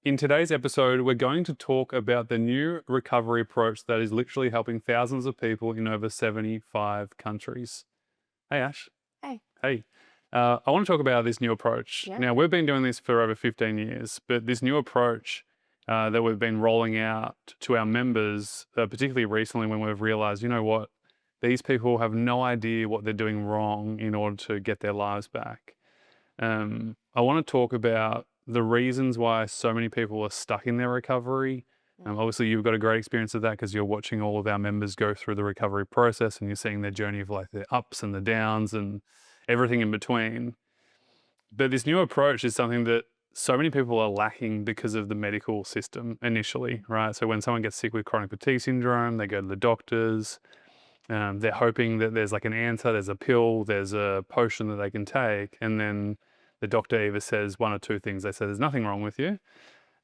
In today's episode, we're going to talk about the new recovery approach that is literally helping thousands of people in over 75 countries. Hey, Ash. Hey. Hey. I want to talk about this new approach. Yeah. Now, we've been doing this for over 15 years, but this new approach that we've been rolling out to our members, particularly recently when we've realized, you know what, these people have no idea what they're doing wrong in order to get their lives back. I want to talk about the reasons why so many people are stuck in their recovery. Obviously, you've got a great experience of that because you're watching all of our members go through the recovery process and you're seeing their journey of like the ups and the downs and everything in between. But this new approach is something that so many people are lacking because of the medical system initially, right? So when someone gets sick with chronic fatigue syndrome, they go to the doctors. They're hoping that there's like an answer, there's a pill, there's a potion that they can take, and then the doctor either says one or two things. They say there's nothing wrong with you,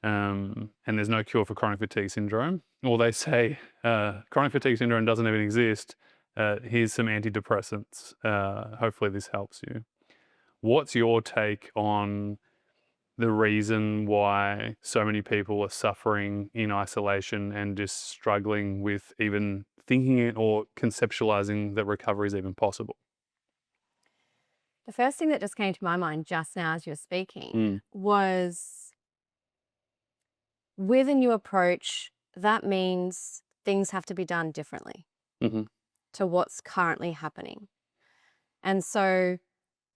and there's no cure for chronic fatigue syndrome. Or they say chronic fatigue syndrome doesn't even exist. Here's some antidepressants. Hopefully this helps you. What's your take on the reason why so many people are suffering in isolation and just struggling with even thinking it or conceptualizing that recovery is even possible? The first thing that just came to my mind just now as you were speaking was with a new approach, that means things have to be done differently to what's currently happening. And so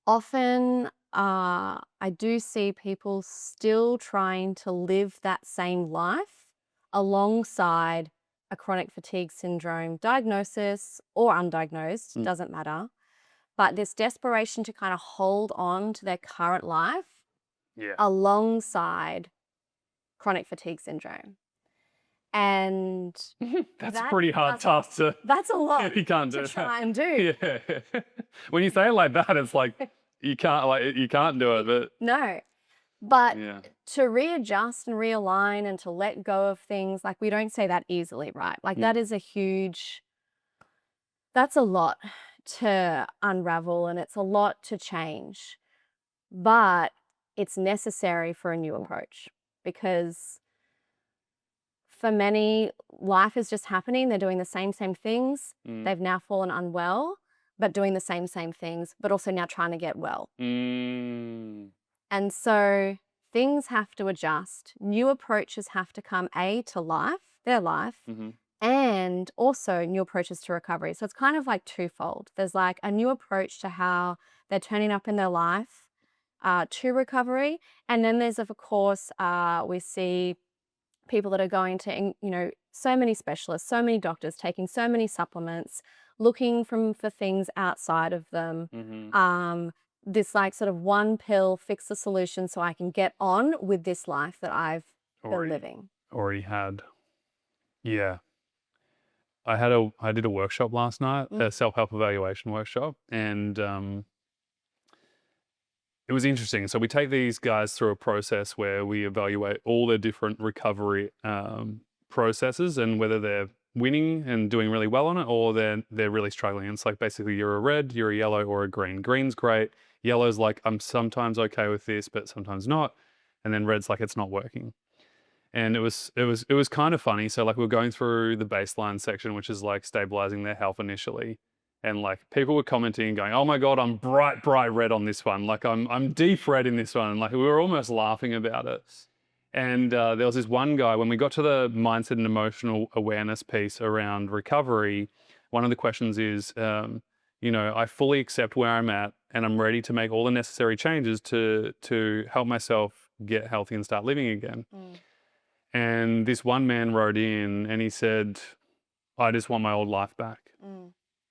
often I do see people still trying to live that same life alongside a chronic fatigue syndrome diagnosis or undiagnosed, doesn't matter. But this desperation to kind of hold on to their current life alongside chronic fatigue syndrome. And that's a pretty hard task to... That's a lot you can't do to that. try and do. Yeah. When you say it like that, it's like you can't do it. But no. But to readjust and realign and to let go of things, like we don't say that easily, right? Like that is that's a lot to unravel and it's a lot to change. But it's necessary for a new approach because for many, life is just happening. They're doing the same things. They've now fallen unwell, but doing the same things, but also now trying to get well. And so things have to adjust. New approaches have to come, to life, their life, and also new approaches to recovery. So it's kind of like twofold. There's like a new approach to how they're turning up in their life to recovery. And then there's, of course, we see people that are going to, so many specialists, so many doctors, taking so many supplements, looking for things outside of them. This like sort of one pill, fix the solution so I can get on with this life that I've been living. Already had. Yeah. I did a workshop last night, a self-help evaluation workshop, and it was interesting. So we take these guys through a process where we evaluate all their different recovery processes and whether they're winning and doing really well on it or they're really struggling. And it's like basically you're a red, you're a yellow, or a green. Green's great. Yellow's like I'm sometimes okay with this, but sometimes not. And then red's like it's not working. And it was kind of funny. So like we were going through the baseline section, which is like stabilizing their health initially. And like people were commenting and going, oh my God, I'm bright red on this one. Like I'm deep red in this one. And like we were almost laughing about it. And there was this one guy, when we got to the mindset and emotional awareness piece around recovery, one of the questions is, I fully accept where I'm at and I'm ready to make all the necessary changes to help myself get healthy and start living again. And this one man wrote in and he said, I just want my old life back.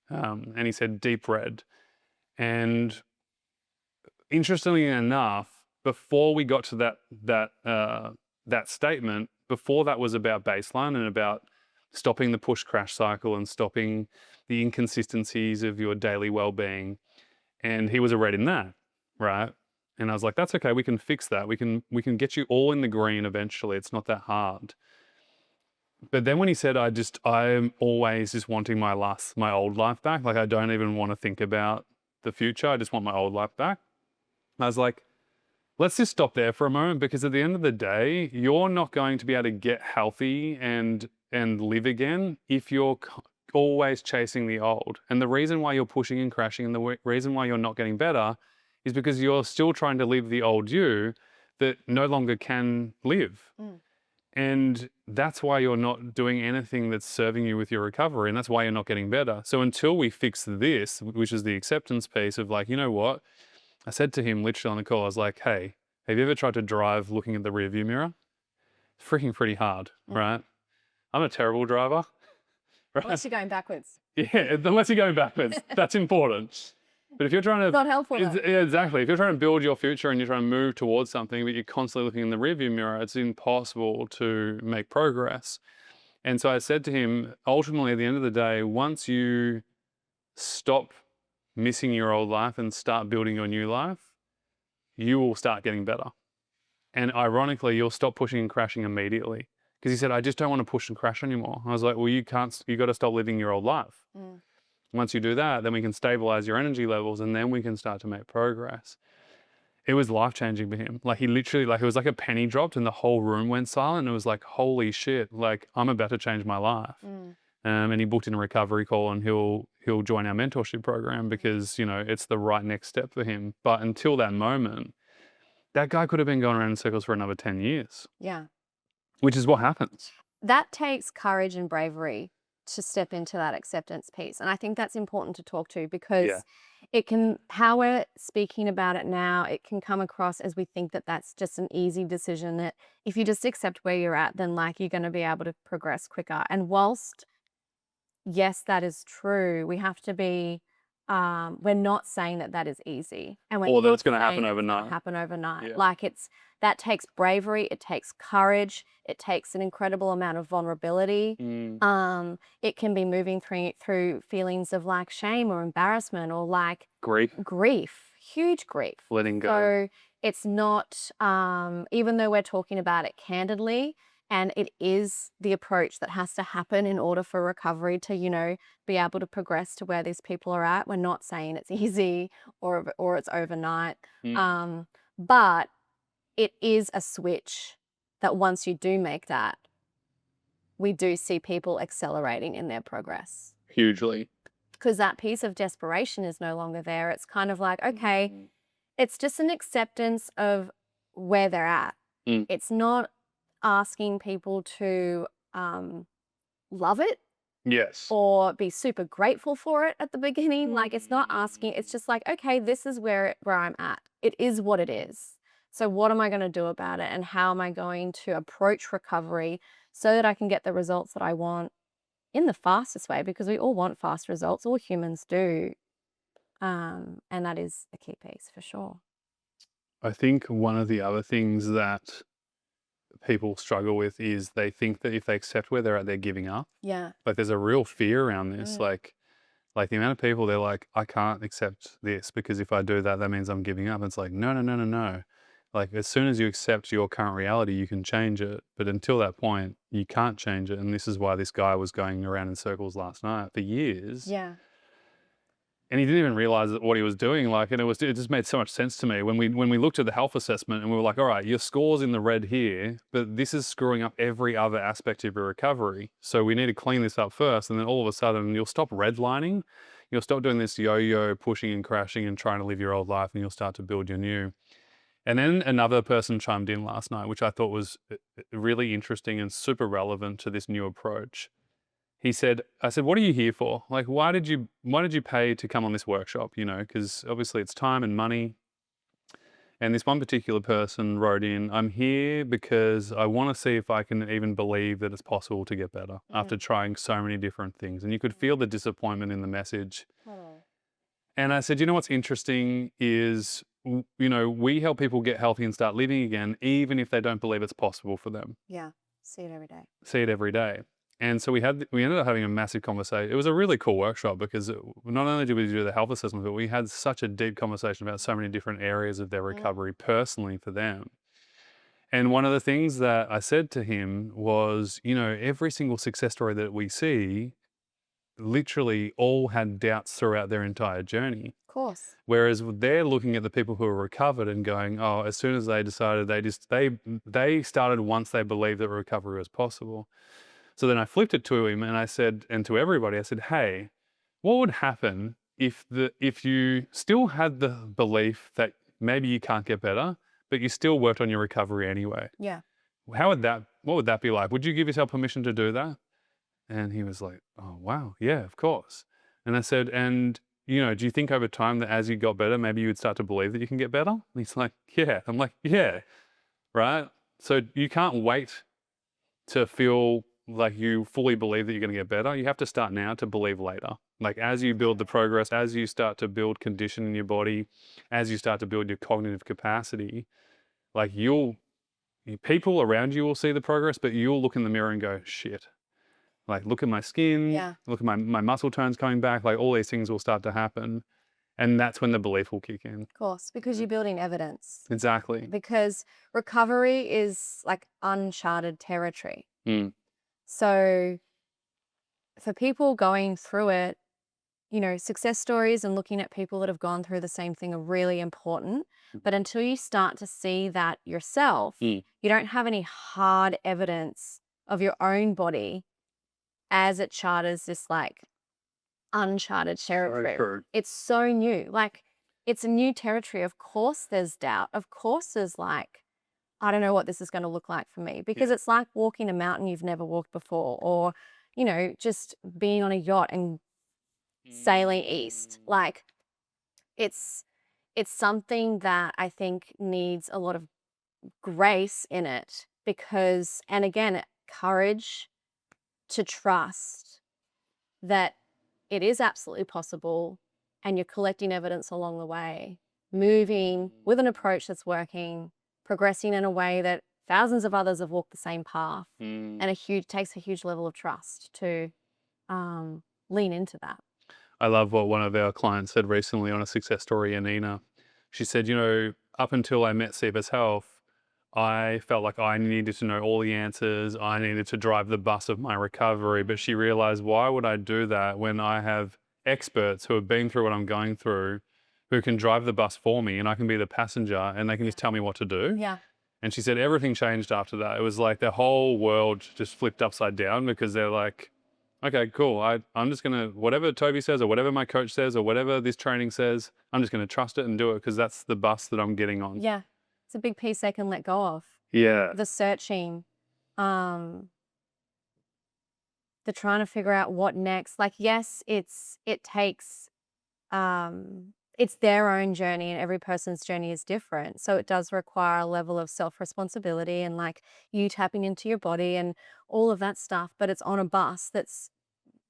And he said deep red. And interestingly enough, before we got to that statement, before that was about baseline and about stopping the push crash cycle and stopping the inconsistencies of your daily well-being. And he was a red in that, right? And I was like, that's okay, we can fix that. We can get you all in the green eventually. It's not that hard. But then when he said, I'm always just wanting my old life back. Like I don't even want to think about the future. I just want my old life back. I was like, let's just stop there for a moment, because at the end of the day, you're not going to be able to get healthy and live again if you're always chasing the old. And the reason why you're pushing and crashing, and the reason why you're not getting better, is because you're still trying to live the old you that no longer can live. And that's why you're not doing anything that's serving you with your recovery. And that's why you're not getting better. So until we fix this, which is the acceptance piece of like, you know what? I said to him literally on the call, I was like, hey, have you ever tried to drive looking at the rearview mirror? It's freaking pretty hard, right? I'm a terrible driver. Right? Unless you're going backwards. Yeah, unless you're going backwards. That's important. But if you're trying to... It's not helpful though. Yeah, exactly. If you're trying to build your future and you're trying to move towards something, but you're constantly looking in the rearview mirror, it's impossible to make progress. And so I said to him, ultimately, at the end of the day, once you stop missing your old life and start building your new life, you will start getting better. And ironically, you'll stop pushing and crashing immediately. Because he said, I just don't want to push and crash anymore. I was like, well, you got to stop living your old life. Once you do that, then we can stabilize your energy levels, and then we can start to make progress. It was life-changing for him. Like, he literally, like, it was like a penny dropped and the whole room went silent. It was like, holy shit, like, I'm about to change my life. And he booked in a recovery call, and he'll join our mentorship program because, you know, it's the right next step for him. But until that moment, that guy could have been going around in circles for another 10 years. Yeah. Which is what happens. That takes courage and bravery to step into that acceptance piece. And I think that's important to talk to, because it can, how we're speaking about it now, it can come across as we think that that's just an easy decision, that if you just accept where you're at, then like you're going to be able to progress quicker. And whilst, yes, that is true, we have to be, we're not saying that that is easy. And or that it's going to happen overnight. Yeah. Like that takes bravery, it takes courage, it takes an incredible amount of vulnerability. It can be moving through feelings of like shame or embarrassment or like grief, huge grief. Letting go. So it's not, even though we're talking about it candidly, and it is the approach that has to happen in order for recovery to, you know, be able to progress to where these people are at. We're not saying it's easy or it's overnight. But it is a switch that once you do make that, we do see people accelerating in their progress. Hugely. Because that piece of desperation is no longer there. It's kind of like, okay, it's just an acceptance of where they're at. It's not asking people to love it. Yes. Or be super grateful for it at the beginning. Like, it's not asking, it's just like, okay, this is where I'm at. It is what it is. So what am I going to do about it? And how am I going to approach recovery so that I can get the results that I want in the fastest way? Because we all want fast results. All humans do. And that is a key piece for sure. I think one of the other things that people struggle with is they think that if they accept where they're at, they're giving up. Yeah. Like, there's a real fear around this. Like the amount of people, they're like, I can't accept this because if I do that, that means I'm giving up. And it's like, no. Like, as soon as you accept your current reality, you can change it. But until that point, you can't change it. And this is why this guy was going around in circles last night for years. Yeah. And he didn't even realize what he was doing. Like, and it just made so much sense to me when we looked at the health assessment and we were like, all right, your score's in the red here, but this is screwing up every other aspect of your recovery. So we need to clean this up first. And then all of a sudden you'll stop redlining. You'll stop doing this yo-yo pushing and crashing and trying to live your old life, and you'll start to build your new. And then another person chimed in last night, which I thought was really interesting and super relevant to this new approach. I said, what are you here for? Like, why did you pay to come on this workshop? You know, because obviously it's time and money. And this one particular person wrote in, I'm here because I want to see if I can even believe that it's possible to get better after trying so many different things. And you could feel the disappointment in the message. And I said, you know, what's interesting is, you know, we help people get healthy and start living again, even if they don't believe it's possible for them. Yeah. See it every day. And so we ended up having a massive conversation. It was a really cool workshop because not only did we do the health assessment, but we had such a deep conversation about so many different areas of their recovery personally for them. And one of the things that I said to him was, you know, every single success story that we see, literally all had doubts throughout their entire journey. Of course. Whereas they're looking at the people who are recovered and going, oh, as soon as they decided, they started once they believed that recovery was possible. So then I flipped it to him and I said, and to everybody, I said, hey, what would happen if you still had the belief that maybe you can't get better, but you still worked on your recovery anyway? Yeah. What would that be like? Would you give yourself permission to do that? And he was like, oh, wow, yeah, of course. And I said, and, you know, do you think over time that as you got better, maybe you would start to believe that you can get better? And he's like, yeah. I'm like, yeah, right? So you can't wait to feel like you fully believe that you're going to get better. You have to start now to believe later. Like as you build the progress, as you start to build condition in your body, as you start to build your cognitive capacity, like people around you will see the progress, but you'll look in the mirror and go, shit. Like, look at my skin, Yeah. look at my muscle tones coming back, like all these things will start to happen. And that's when the belief will kick in. Of course, because you're building evidence. Exactly. Because recovery is like uncharted territory. Mm. So for people going through it, you know, success stories and looking at people that have gone through the same thing are really important. But until you start to see that yourself, you don't have any hard evidence of your own body as it charters this like uncharted territory. It's so new. Like it's a new territory. Of course there's doubt. Of course there's like, I don't know what this is going to look like for me, because it's like walking a mountain you've never walked before, or, you know, just being on a yacht and sailing east. Like it's something that I think needs a lot of grace in it, because, and again, courage to trust that it is absolutely possible, and you're collecting evidence along the way, moving with an approach that's working, progressing in a way that thousands of others have walked the same path, and takes a huge level of trust to lean into that. I love what one of our clients said recently on a success story, Anina. She said, you know, up until I met CBS Health, I felt like I needed to know all the answers. I needed to drive the bus of my recovery. But she realized, why would I do that when I have experts who have been through what I'm going through, who can drive the bus for me, and I can be the passenger and they can just tell me what to do? Yeah. And she said everything changed after that. It was like the whole world just flipped upside down, because they're like, okay, cool. I'm just going to, whatever Toby says or whatever my coach says or whatever this training says, I'm just going to trust it and do it, because that's the bus that I'm getting on. Yeah. It's a big piece they can let go of. Yeah. The searching, the trying to figure out what next. Like, yes, it takes, it's their own journey, and every person's journey is different. So it does require a level of self-responsibility and like you tapping into your body and all of that stuff. But it's on a bus that's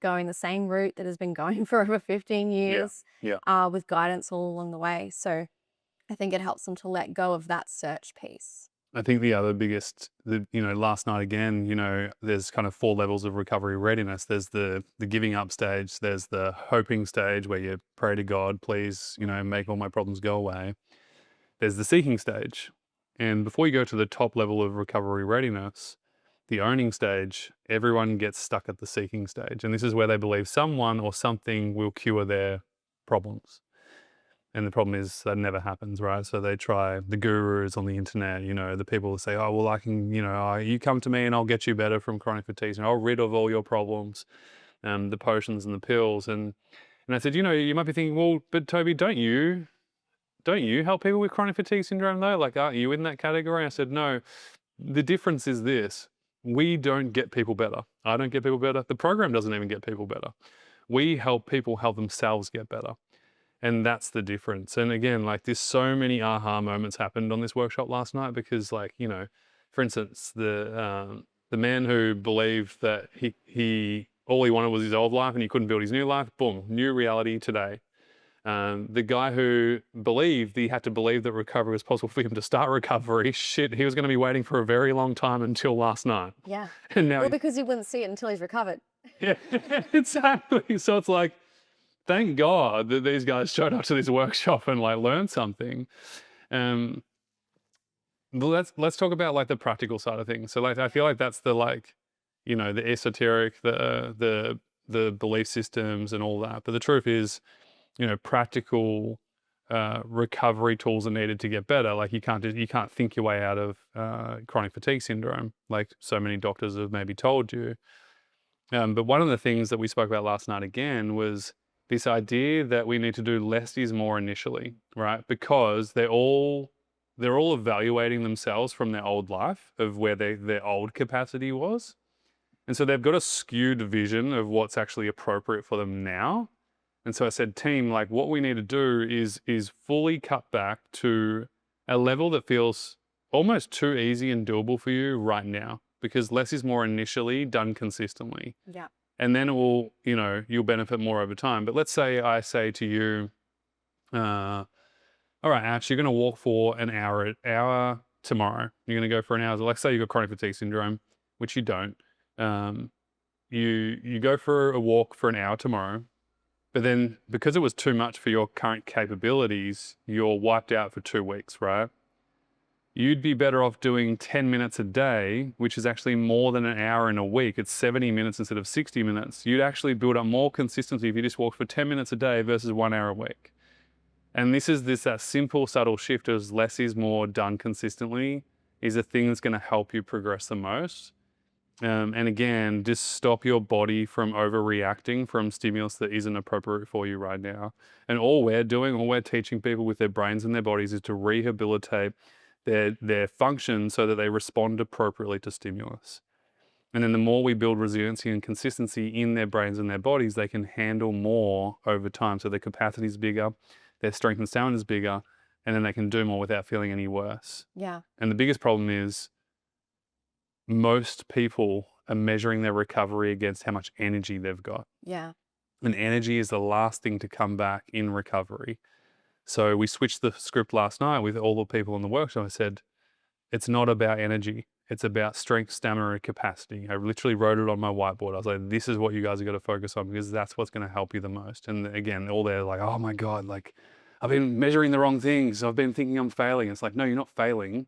going the same route that has been going for over 15 years, with guidance all along the way. So I think it helps them to let go of that search piece. I think the other biggest, last night again, there's kind of 4 levels of recovery readiness. There's the giving up stage. There's the hoping stage where you pray to God, please, make all my problems go away. There's the seeking stage. And before you go to the top level of recovery readiness, the owning stage, everyone gets stuck at the seeking stage. And this is where they believe someone or something will cure their problems. And the problem is that never happens, right? So they try the gurus on the internet, the people who say, oh, well, I can, you come to me and I'll get you better from chronic fatigue and I'll rid of all your problems, the potions and the pills. And I said, you might be thinking, well, but Toby, don't you help people with chronic fatigue syndrome though? Like, aren't you in that category? I said, no, the difference is this. We don't get people better. I don't get people better. The program doesn't even get people better. We help people help themselves get better. And that's the difference. And again, like there's so many aha moments happened on this workshop last night, because for instance, the man who believed that he all he wanted was his old life and he couldn't build his new life, boom, new reality today. The guy who believed he had to believe that recovery was possible for him to start recovery, shit, he was going to be waiting for a very long time until last night. Yeah. And now because he wouldn't see it until he's recovered. Yeah, exactly. So it's like, thank God that these guys showed up to this workshop and like learned something. Let's talk about like the practical side of things. So like I feel like that's the the esoteric, the the belief systems and all that. But the truth is, practical recovery tools are needed to get better. Like you can't think your way out of chronic fatigue syndrome, like so many doctors have maybe told you. But one of the things that we spoke about last night again was this idea that we need to do less is more initially, right? Because they're all evaluating themselves from their old life of where their old capacity was. And so they've got a skewed vision of what's actually appropriate for them now. And so I said, team, like what we need to do is fully cut back to a level that feels almost too easy and doable for you right now, because less is more initially done consistently. Yeah. And then it will, you'll benefit more over time. But let's say I say to you, all right, Ash, you're going to walk for an hour tomorrow. You're going to go for an hour. Like say you've got chronic fatigue syndrome, which you don't. You go for a walk for an hour tomorrow. But then because it was too much for your current capabilities, you're wiped out for 2 weeks, right? You'd be better off doing 10 minutes a day, which is actually more than an hour in a week. It's 70 minutes instead of 60 minutes. You'd actually build up more consistency if you just walked for 10 minutes a day versus 1 hour a week. And that simple, subtle shift of less is more done consistently is the thing that's going to help you progress the most. And again, just stop your body from overreacting from stimulus that isn't appropriate for you right now. And all we're teaching people with their brains and their bodies is to rehabilitate their function so that they respond appropriately to stimulus. And then the more we build resiliency and consistency in their brains and their bodies, they can handle more over time. So their capacity is bigger, their strength and stamina is bigger, and then they can do more without feeling any worse. Yeah. And the biggest problem is most people are measuring their recovery against how much energy they've got. Yeah. And energy is the last thing to come back in recovery. So we switched the script last night with all the people in the workshop. I said, it's not about energy. It's about strength, stamina, and capacity. I literally wrote it on my whiteboard. I was like, this is what you guys are going to focus on because that's what's going to help you the most. And again, all they're like, oh my God, like I've been measuring the wrong things. I've been thinking I'm failing. It's like, no, you're not failing.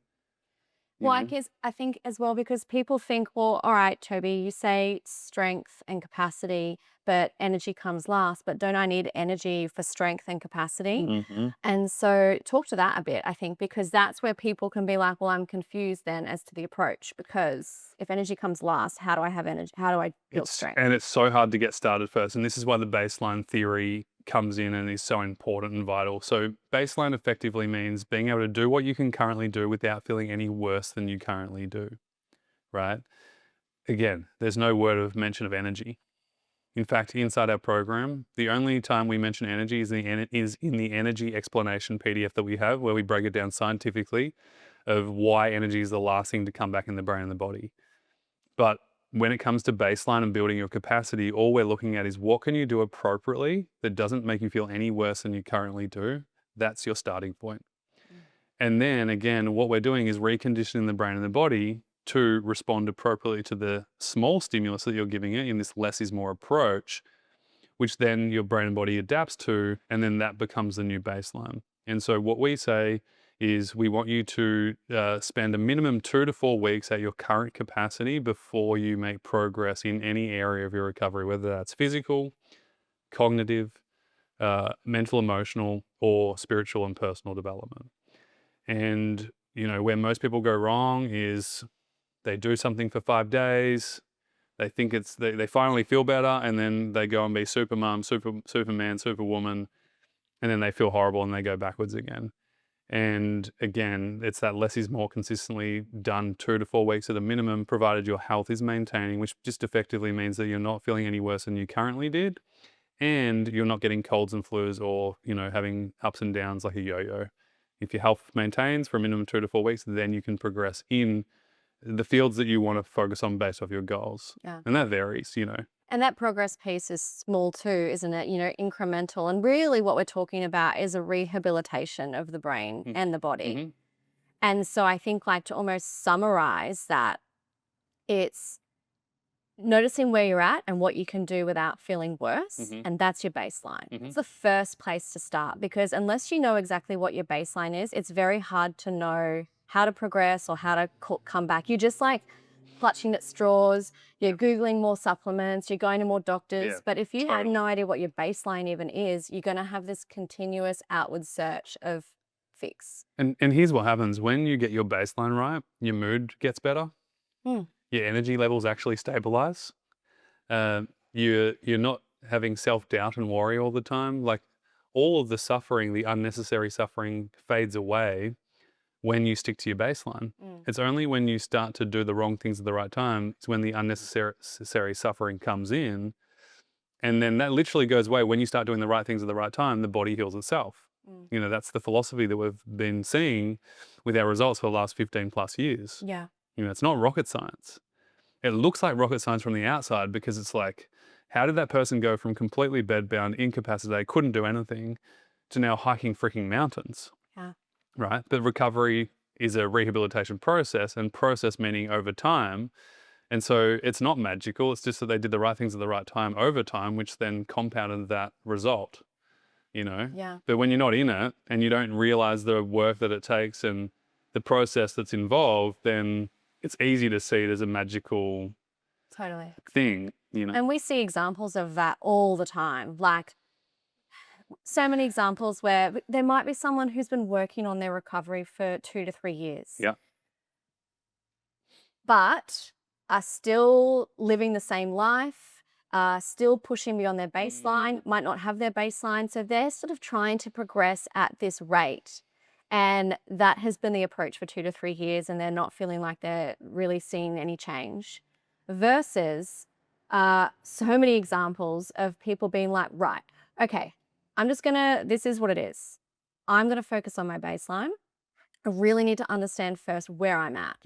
Well, I think as well, because people think, well, all right, Toby, you say strength and capacity, but energy comes last. But don't I need energy for strength and capacity? Mm-hmm. And so talk to that a bit, I think, because that's where people can be like, well, I'm confused then as to the approach, because if energy comes last, how do I have energy? How do I build strength? And it's so hard to get started first. And this is why the baseline theory comes in and is so important and vital. So baseline effectively means being able to do what you can currently do without feeling any worse than you currently do, right? Again, there's no word of mention of energy. In fact, inside our program, the only time we mention energy is in the energy explanation PDF that we have, where we break it down scientifically of why energy is the last thing to come back in the brain and the body. But when it comes to baseline and building your capacity, all we're looking at is what can you do appropriately that doesn't make you feel any worse than you currently do. That's your starting point. And then again, what we're doing is reconditioning the brain and the body to respond appropriately to the small stimulus that you're giving it in this less is more approach, which then your brain and body adapts to, and then that becomes the new baseline. And so what we say is we want you to spend a minimum 2 to 4 weeks at your current capacity before you make progress in any area of your recovery, whether that's physical, cognitive, mental, emotional, or spiritual and personal development. And, where most people go wrong is they do something for 5 days, they think they finally feel better, and then they go and be super mom, superman, superwoman, and then they feel horrible and they go backwards again. And again, it's that less is more consistently done 2 to 4 weeks at a minimum, provided your health is maintaining, which just effectively means that you're not feeling any worse than you currently did. And you're not getting colds and flus or, having ups and downs like a yo-yo. If your health maintains for a minimum 2 to 4 weeks, then you can progress in the fields that you want to focus on based off your goals. Yeah. And that varies, And that progress piece is small too, isn't it? Incremental. And really what we're talking about is a rehabilitation of the brain and the body. Mm-hmm. And so I think to almost summarize that, it's noticing where you're at and what you can do without feeling worse. And that's your baseline. It's the first place to start, because unless you know exactly what your baseline is, it's very hard to know how to progress or how to come back. You just clutching at straws, you're Googling more supplements, you're going to more doctors. Yeah, But if you have totally. no idea what your baseline even is, you're going to have this continuous outward search of fix. And here's what happens when you get your baseline right, your mood gets better, your energy levels actually stabilize. You're not having self-doubt and worry all the time. Like all of the suffering, the unnecessary suffering fades away when you stick to your baseline. It's only when you start to do the wrong things at the right time, it's when the unnecessary suffering comes in. And then that literally goes away. When you start doing the right things at the right time, the body heals itself. You know, that's the philosophy that we've been seeing with our results for the last 15 plus years. Yeah. You know, it's not rocket science. It looks like rocket science from the outside because it's like, how did that person go from completely bedbound, incapacitated, couldn't do anything, to now hiking freaking mountains? Yeah. Right? But recovery is a rehabilitation process, and process meaning over time. And so it's not magical. It's just that they did the right things at the right time over time, which then compounded that result, you know? Yeah. But when you're not in it and you don't realize the work that it takes and the process that's involved, then it's easy to see it as a magical Totally. thing, you know? And we see examples of that all the time. Like so many examples where there might be someone who's been working on their recovery for 2 to 3 years. Yeah. But are still living the same life, still pushing beyond their baseline, might not have their baseline. So they're sort of trying to progress at this rate. And that has been the approach for 2 to 3 years, and they're not feeling like they're really seeing any change. Versus so many examples of people being like, right, okay, this is what it is. I'm going to focus on my baseline. I really need to understand first where I'm at.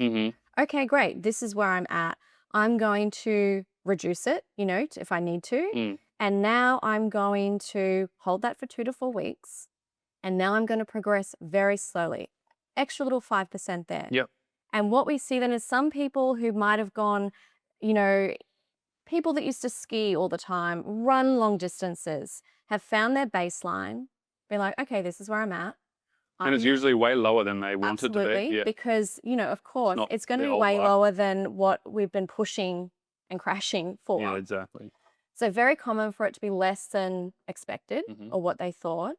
Okay, great. This is where I'm at. I'm going to reduce it, you know, if I need to. And now I'm going to hold that for 2 to 4 weeks. And now I'm going to progress very slowly. Extra little 5% there. Yep. And what we see then is some people who might have gone, you know, people that used to ski all the time, run long distances, have found their baseline, be like, okay, this is where I'm at. And it's usually way lower than they want it to be. Absolutely, Yeah. because, you know, of course, not it's going to the be old way life. lower than what we've been pushing and crashing for. Yeah, exactly. So very common for it to be less than expected or what they thought.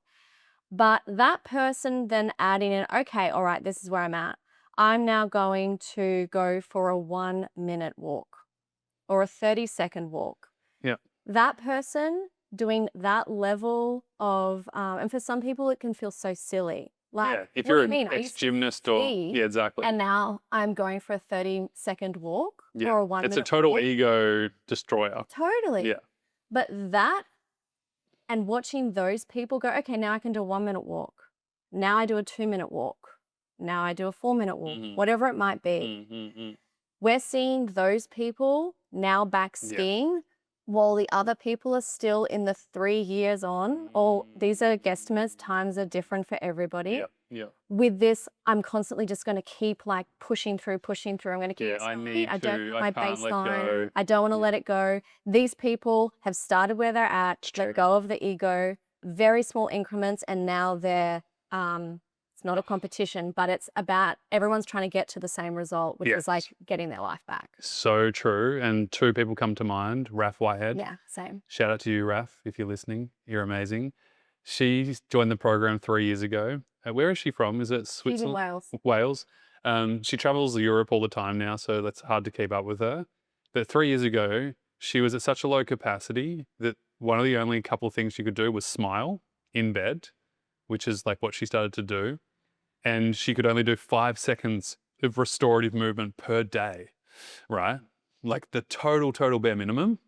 But that person then adding in, okay, all right, this is where I'm at. I'm now going to go for a 1-minute walk or a 30-second walk. Yeah. That person doing that level of, and for some people it can feel so silly. Like, Yeah, if what you're do you mean? an I used to ex-gymnast or... ski, Yeah, exactly. and now I'm going for a 30-second walk Yeah. or a 1-minute It's a total walk. ego destroyer. Totally. Yeah. But that and watching those people go, okay, now I can do a 1-minute walk. Now I do a 2-minute walk. Now I do a 4-minute walk, whatever it might be. We're seeing those people now back skiing while the other people are still in the 3 years on. Or these are guesstimates, times are different for everybody. Yeah. With this, I'm constantly just going to keep like pushing through. I'm going to keep Yeah, I going. need I to, don't I my can't let baseline. go. I don't want to let it go. These people have started where they're at, let go of the ego, very small increments, and now they're it's not a competition, but it's about everyone's trying to get to the same result, which is like getting their life back. So true. And 2 people come to mind. Raph Whitehead. Yeah, same. Shout out to you, Raph, if you're listening. You're amazing. She joined the program 3 years ago. Where is she from? Is it Switzerland? She's in Wales. Wales. She travels Europe all the time now, so that's hard to keep up with her. But 3 years ago, she was at such a low capacity that one of the only couple of things she could do was smile in bed, which is like what she started to do. And she could only do 5 seconds of restorative movement per day, right? Like the total bare minimum.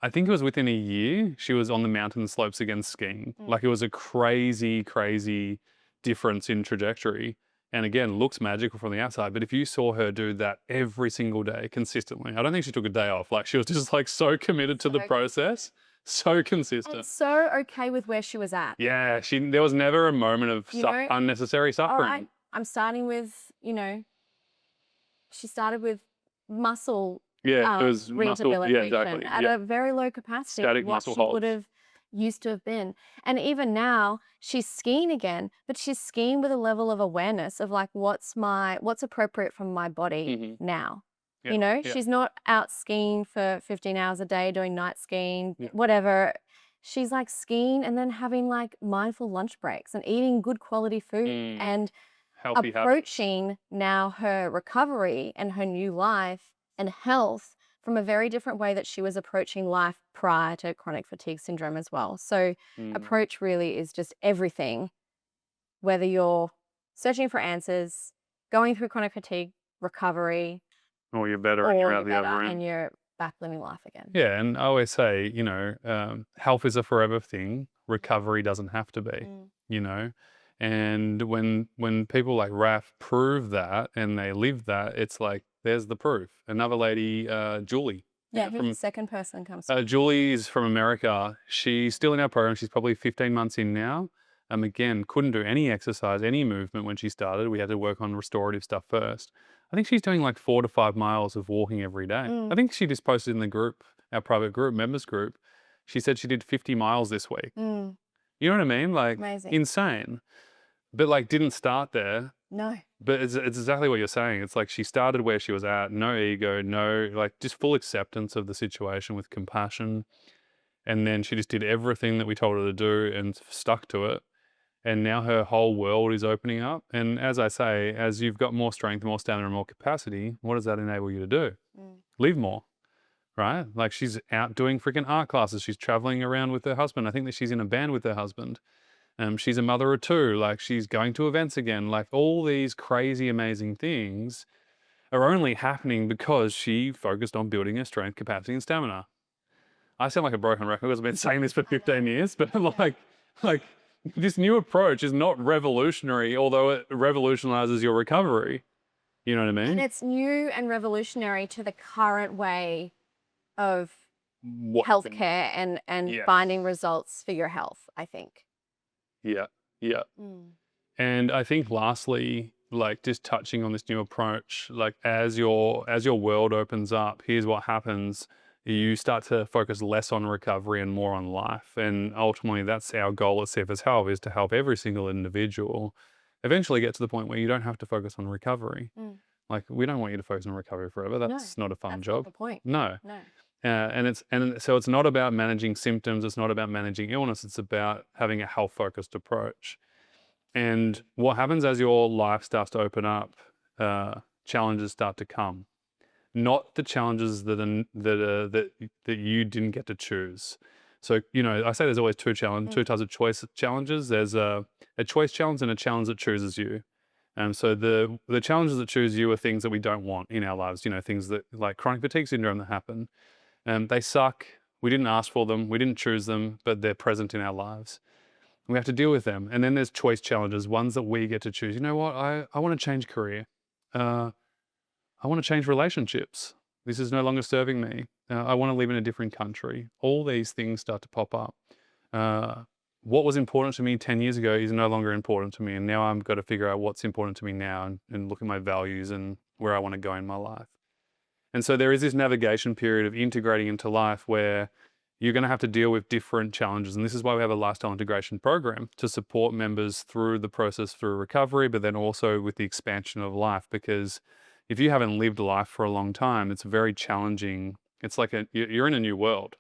I think it was within a year, she was on the mountain slopes again skiing. Like it was a crazy difference in trajectory. And again, looks magical from the outside, but if you saw her do that every single day consistently, I don't think she took a day off. Like she was just like so committed to the process, so consistent. And so okay with where she was at. Yeah, there was never a moment of unnecessary suffering. All right, I'm starting with, you know, she started with muscle it was rehabilitation exactly. at a very low capacity. Static what muscle she holds. would have used to have been. And even now, she's skiing again, but she's skiing with a level of awareness of like, what's appropriate from my body now. Yeah. You know, Yeah. she's not out skiing for 15 hours a day, doing night skiing, Yeah. whatever. She's like skiing and then having like mindful lunch breaks and eating good quality food and Healthy habits. approaching now her recovery and her new life and health from a very different way that she was approaching life prior to chronic fatigue syndrome as well. So approach really is just everything, whether you're searching for answers, going through chronic fatigue recovery, Or you're better or and you're you're out the better other and end. you're back living life again. Yeah, and I always say, health is a forever thing. Recovery doesn't have to be, you know. And when people like Raph prove that and they live that, it's like there's the proof. Another lady, Julie. Yeah, who's the second person comes to Julie is from America. She's still in our program. She's probably 15 months in now. Again, couldn't do any exercise, any movement when she started. We had to work on restorative stuff first. I think she's doing like 4 to 5 miles of walking every day. I think she just posted in the group, our private group, members group. She said she did 50 miles this week. You know what I mean? Like, Amazing. insane. But like, didn't start there. No. But it's exactly what you're saying. It's like she started where she was at, no ego, no, like just full acceptance of the situation with compassion. And then she just did everything that we told her to do and stuck to it. And now her whole world is opening up. And as I say, as you've got more strength, more stamina, and more capacity, what does that enable you to do? Live more, right? Like she's out doing freaking art classes. She's traveling around with her husband. I think that she's in a band with her husband. She's a mother of 2. Like she's going to events again. Like all these crazy, amazing things are only happening because she focused on building her strength, capacity, and stamina. I sound like a broken record because I've been saying this for 15 years, but like this new approach is not revolutionary, although it revolutionizes your recovery. You know what I mean? And it's new and revolutionary to the current way of healthcare and finding results for your health, I think. Yeah, yeah. And I think lastly, like just touching on this new approach, like as your world opens up, here's what happens. You start to focus less on recovery and more on life. And ultimately that's our goal at CFS Health, is to help every single individual eventually get to the point where you don't have to focus on recovery. Like we don't want you to focus on recovery forever. That's not a fun job. Not the point. No. And so it's not about managing symptoms. It's not about managing illness. It's about having a health focused approach. And what happens as your life starts to open up, challenges start to come. Not the challenges that you didn't get to choose. So, I say there's always two types of choice challenges. There's a choice challenge and a challenge that chooses you. So the challenges that choose you are things that we don't want in our lives, things that like chronic fatigue syndrome that happen. They suck. We didn't ask for them. We didn't choose them, but they're present in our lives. We have to deal with them. And then there's choice challenges, ones that we get to choose. You know what? I want to change career. I want to change relationships. This is no longer serving me. I want to live in a different country. All these things start to pop up. What was important to me 10 years ago is no longer important to me. And now I've got to figure out what's important to me now and look at my values and where I want to go in my life. And so there is this navigation period of integrating into life where you're going to have to deal with different challenges. And this is why we have a lifestyle integration program to support members through the process through recovery, but then also with the expansion of life. Because if you haven't lived life for a long time, it's very challenging. It's like you're in a new world.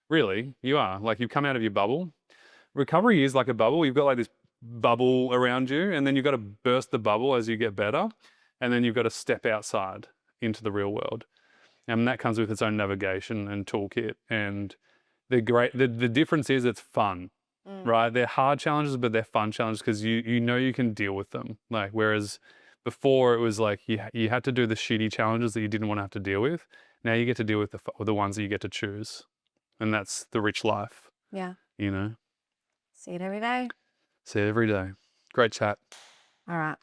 Really, you are. Like you've come out of your bubble. Recovery is like a bubble. You've got like this bubble around you, and then you've got to burst the bubble as you get better. And then you've got to step outside into the real world. And that comes with its own navigation and toolkit. And the difference is it's fun, right? They're hard challenges, but they're fun challenges because you can deal with them. Like, whereas before it was like you had to do the shitty challenges that you didn't want to have to deal with. Now you get to deal with the ones that you get to choose. And that's the rich life. Yeah. See it every day. See it every day. Great chat. All right.